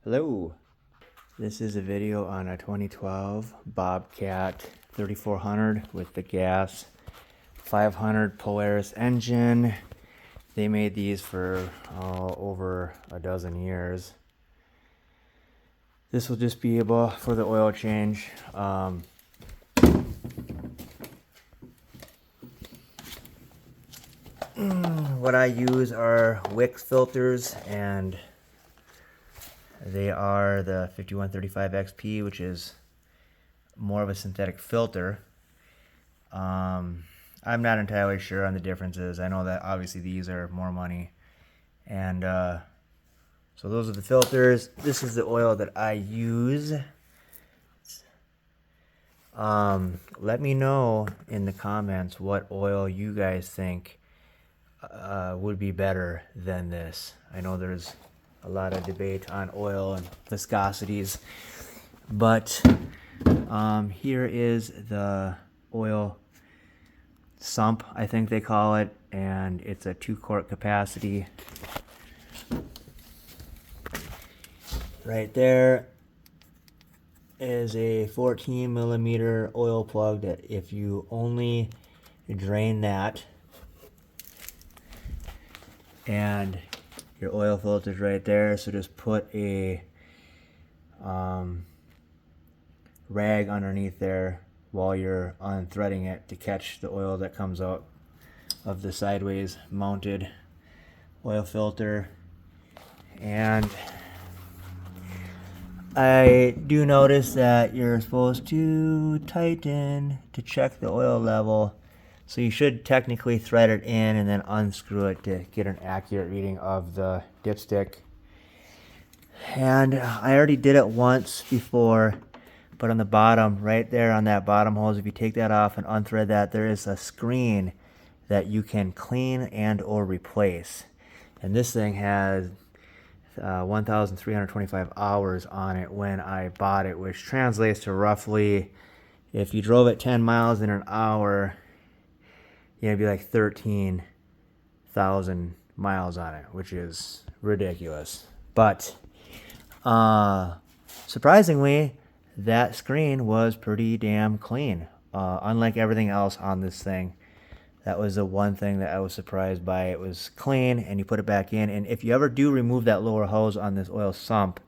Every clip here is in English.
Hello, this is a video on a 2012 Bobcat 3400 with the gas 500 Polaris engine. They made these for over a dozen years. This will just be able for the oil change. What I use are Wix filters, and they are the 5135 XP, which is more of a synthetic filter. I'm not entirely sure on the differences. I know that obviously these are more money. And so those are the filters. This is the oil that I use. Let me know in the comments what oil you guys think would be better than this. I know there's a lot of debate on oil and viscosities, but here is the oil sump, I think they call it, and it's a 2-quart capacity. Right there is a 14 millimeter oil plug that if you only drain that, and your oil filter's right there, so just put a rag underneath there while you're unthreading it to catch the oil that comes out of the sideways mounted oil filter. And I do notice that you're supposed to tighten to check the oil level. So you should technically thread it in and then unscrew it to get an accurate reading of the dipstick. And I already did it once before, but on the bottom, right there on that bottom hose, if you take that off and unthread that, there is a screen that you can clean and or replace. And this thing has 1,325 hours on it when I bought it, which translates to roughly, if you drove it 10 miles in an hour, it'd be like 13,000 miles on it, which is ridiculous. But surprisingly, that screen was pretty damn clean. Unlike everything else on this thing, that was the one thing that I was surprised by. It was clean, and you put it back in. And if you ever do remove that lower hose on this oil sump,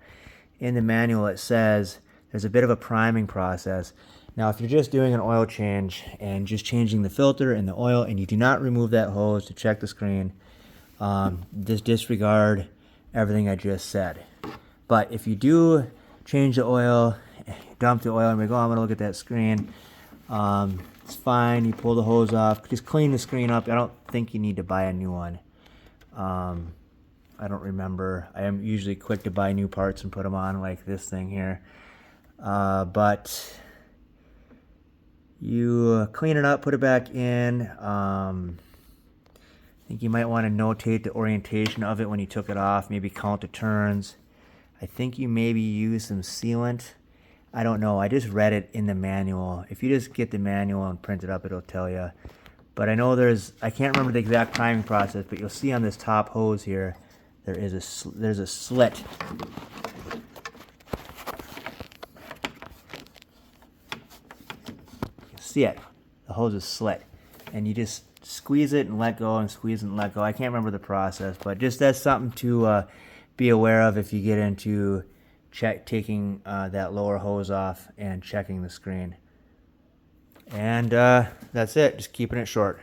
in the manual it says there's a bit of a priming process. Now, if you're just doing an oil change and just changing the filter and the oil, and you do not remove that hose to check the screen, just disregard everything I just said. But if you do change the oil, dump the oil, and we go, I'm going to look at that screen, it's fine. You pull the hose off, just clean the screen up. I don't think you need to buy a new one. I don't remember. I am usually quick to buy new parts and put them on, like this thing here. But you clean it up, put it back in. I think you might want to notate the orientation of it when you took it off, maybe count the turns. I think you maybe use some sealant. I don't know. I just read it in the manual. If you just get the manual and print it up, it'll tell you. But I know I can't remember the exact priming process, but you'll see on this top hose here, there's a slit. See it, the hose is slit, and you just squeeze it and let go and squeeze it and let go. I can't remember the process, but just that's something to be aware of if you get into taking that lower hose off and checking the screen. And that's it, just keeping it short.